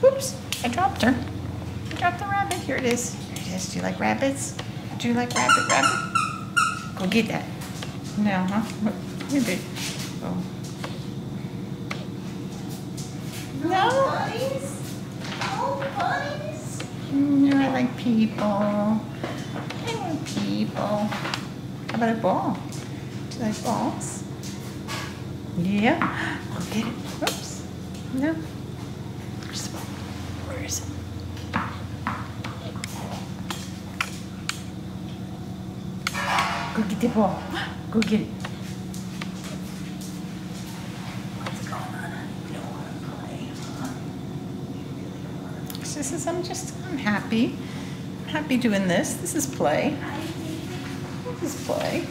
Oops, I dropped her. I dropped the rabbit. Here it is. Here it is. Do you like rabbits? Do you like rabbit? Go get that. No, huh? Maybe. Oh. No? Bunnies? Oh, bunnies? No, I like people. I want people. How about a ball? Do you like balls? Yeah. Go get it. Oops. No. Where's the ball? Where is it? Go get the ball. Go get it. What's going on? You don't want to play, huh? She says, I'm happy. I'm happy doing this. This is play. This is play.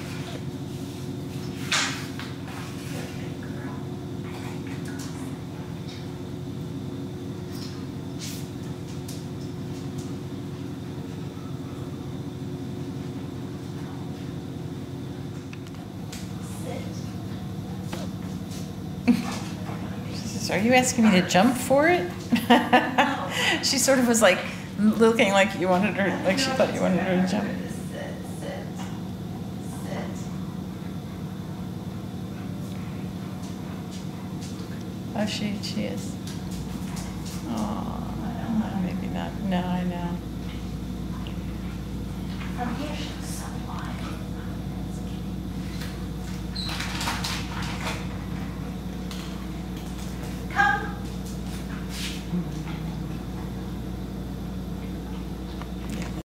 She says, are you asking me to jump for it? She sort of was like looking like you wanted her, like she thought you wanted her to jump. Oh, she is. Oh, maybe not. No, I know.